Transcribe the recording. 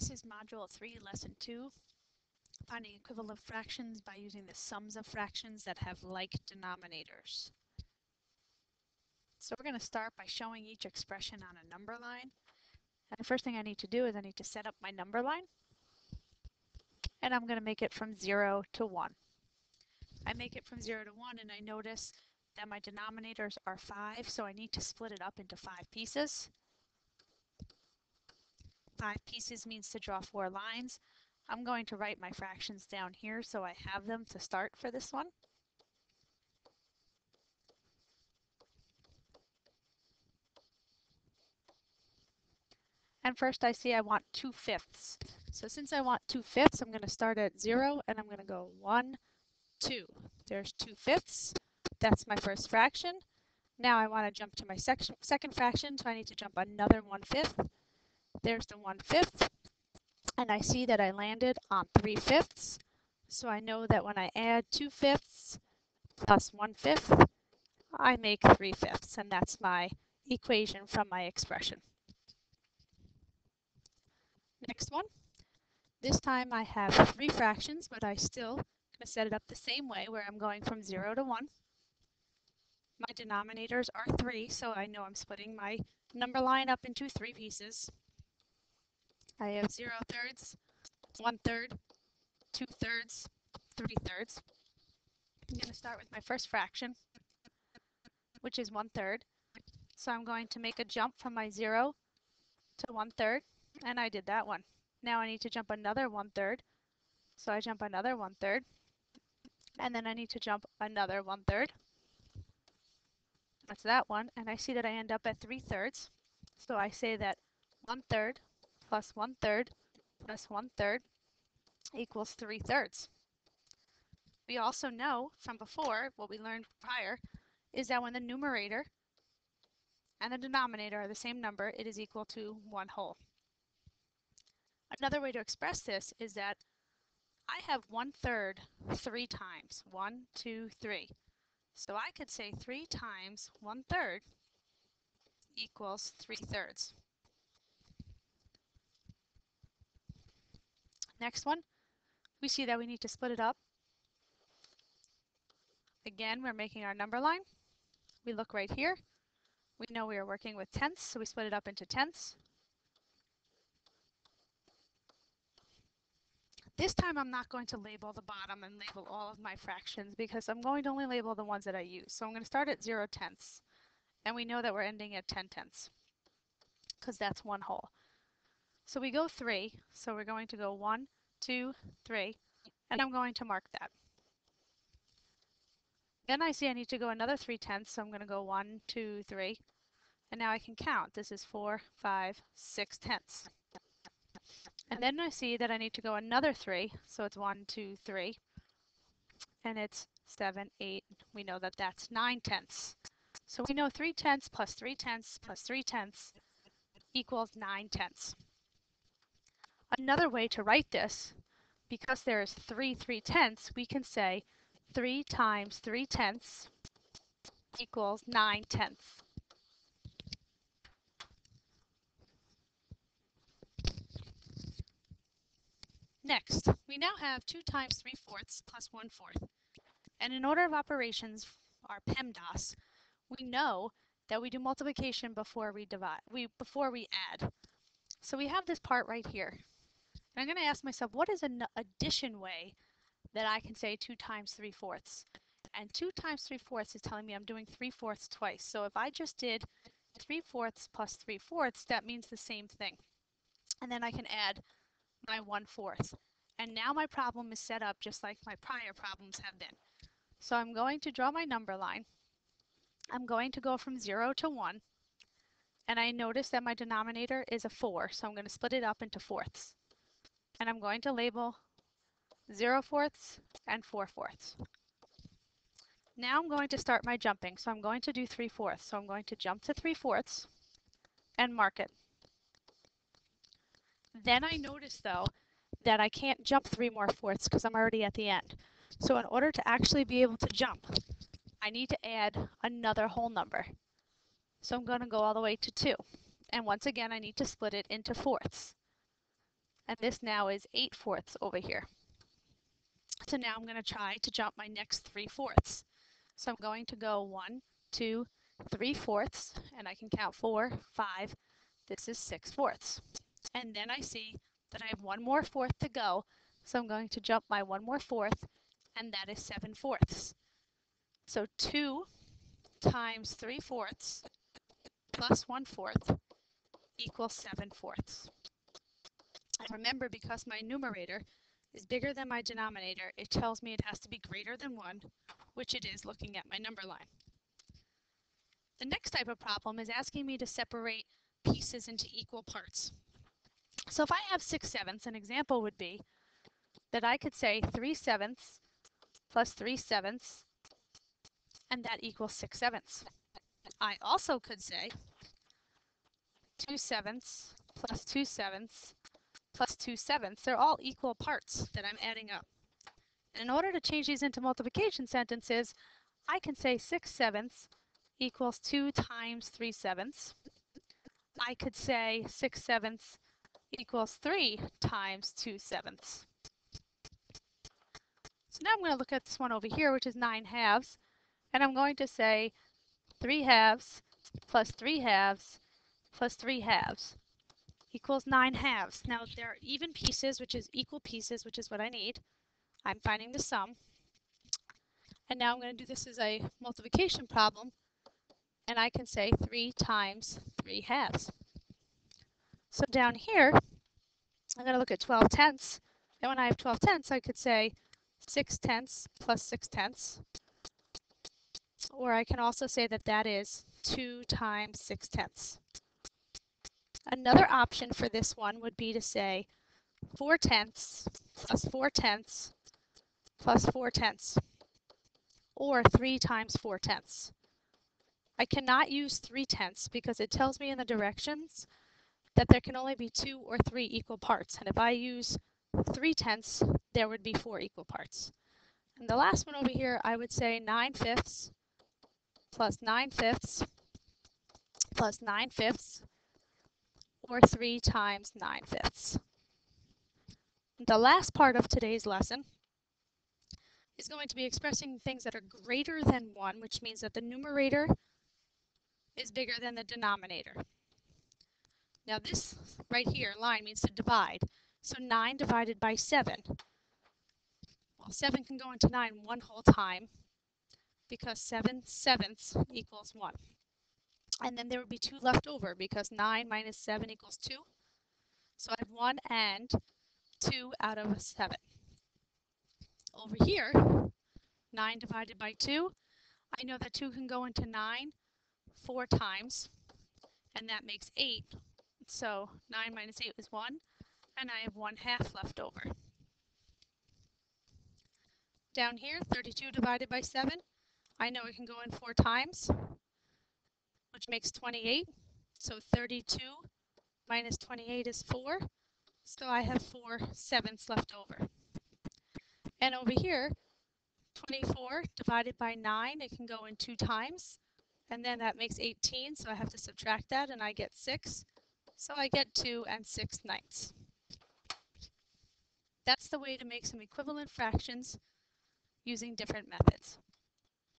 This is Module 3, Lesson 2, finding equivalent fractions by using the sums of fractions that have like denominators. So we're going to start by showing each expression on a number line. And the first thing I need to do is I need to set up my number line. And I'm going to make it from 0 to 1. I make it from 0 to 1 and I notice that my denominators are 5, so I need to split it up into 5 pieces. 5 pieces means to draw 4 lines. I'm going to write my fractions down here so I have them to start for this one. And first I see I want 2/5. So since I want 2/5, I'm going to start at 0 and I'm going to go 1, 2. There's 2/5. That's my first fraction. Now I want to jump to my second fraction, so I need to jump another 1/5. There's the 1/5. And I see that I landed on 3/5. So I know that when I add 2/5 plus 1/5, I make 3/5. And that's my equation from my expression. Next one. This time I have 3 fractions, but I still going to set it up the same way where I'm going from 0 to 1. My denominators are 3, so I know I'm splitting my number line up into 3 pieces. I have 0/3, 1/3, 2/3, 3/3. I'm going to start with my first fraction, which is 1/3. So I'm going to make a jump from my 0 to 1/3, and I did that one. Now I need to jump another 1/3. So I jump another 1/3, and then I need to jump another 1/3. That's that one, and I see that I end up at 3/3. So I say that 1/3 plus 1/3 plus 1/3 equals 3/3. We also know from before, what we learned prior, is that when the numerator and the denominator are the same number, it is equal to 1 whole. Another way to express this is that I have 1/3 3 times. 1, 2, 3. So I could say 3 times 1/3 equals 3/3. Next one, we see that we need to split it up. Again, we're making our number line. We look right here. We know we are working with tenths, so we split it up into tenths. This time I'm not going to label the bottom and label all of my fractions because I'm going to only label the ones that I use. So I'm going to start at 0/10, and we know that we're ending at 10/10 because that's 1 whole. So we go 3, so we're going to go 1, 2, 3, and I'm going to mark that. Then I see I need to go another 3/10, so I'm going to go 1, 2, 3, and now I can count. This is 4, 5, 6/10. And then I see that I need to go another 3, so it's 1, 2, 3, and it's 7, 8. We know that that's 9/10. So we know 3/10 plus 3/10 plus 3/10 equals 9/10. Another way to write this, because there is 3 3/10, we can say 3 times 3/10 equals 9/10. Next, we now have 2 times 3/4 plus 1/4. And in order of operations, our PEMDAS, we know that we do multiplication before we divide, before we add. So we have this part right here. And I'm going to ask myself, what is an addition way that I can say 2 times 3/4? And 2 times 3/4 is telling me I'm doing 3/4 twice. So if I just did 3/4 plus 3/4, that means the same thing. And then I can add my 1/4. And now my problem is set up just like my prior problems have been. So I'm going to draw my number line. I'm going to go from 0 to 1. And I notice that my denominator is a 4, so I'm going to split it up into fourths. And I'm going to label 0/4 and 4/4. Now I'm going to start my jumping, so I'm going to do 3/4. So I'm going to jump to 3/4 and mark it. Then I notice, though, that I can't jump 3 more fourths because I'm already at the end. So in order to actually be able to jump, I need to add another whole number. So I'm going to go all the way to 2. And once again, I need to split it into fourths. and this now is 8/4 over here. So now I'm going to try to jump my next 3/4. So I'm going to go 1, 2, 3/4, and I can count 4, 5. This is 6/4. And then I see that I have one more fourth to go, so I'm going to jump my one more fourth, and that is 7/4. So 2 times 3/4 plus 1/4 equals 7/4. And remember, because my numerator is bigger than my denominator, it tells me it has to be greater than 1, which it is looking at my number line. The next type of problem is asking me to separate pieces into equal parts. So if I have 6/7, an example would be that I could say 3/7 plus 3/7, and that equals 6/7. I also could say 2/7 plus 2/7 plus 2/7. They're all equal parts that I'm adding up. And in order to change these into multiplication sentences, I can say 6/7 equals 2 times 3/7. I could say 6/7 equals 3 times 2/7. So now I'm going to look at this one over here, which is 9/2, and I'm going to say 3/2 plus 3/2 plus 3/2 equals 9/2. Now there are even pieces, which is equal pieces, which is what I need. I'm finding the sum. And now I'm going to do this as a multiplication problem, and I can say 3 times 3/2. So down here, I'm going to look at 12/10, and when I have 12/10, I could say 6/10 plus 6/10, or I can also say that that is 2 times 6/10. Another option for this one would be to say 4/10 plus 4/10 plus 4/10, or 3 times 4/10. I cannot use 3/10 because it tells me in the directions that there can only be 2 or 3 equal parts. And if I use 3/10, there would be 4 equal parts. And the last one over here, I would say 9/5 plus 9/5 plus 9/5, or 3 times 9/5. The last part of today's lesson is going to be expressing things that are greater than 1, which means that the numerator is bigger than the denominator. Now this right here, line, means to divide. So 9 divided by 7. Well, 7 can go into 9 one whole time because 7/7 equals 1. And then there would be 2 left over because 9 minus 7 equals 2. So I have 1 and 2 out of 7. Over here, 9 divided by 2, I know that 2 can go into 9 4 times, and that makes 8. So 9 minus 8 is 1, and I have 1/2 left over. Down here, 32 divided by 7, I know it can go in 4 times, which makes 28. So 32 minus 28 is 4. So I have 4/7 left over. And over here, 24 divided by 9, it can go in 2 times, and then that makes 18, so I have to subtract that, and I get 6. So I get 2 and 6/9. That's the way to make some equivalent fractions using different methods.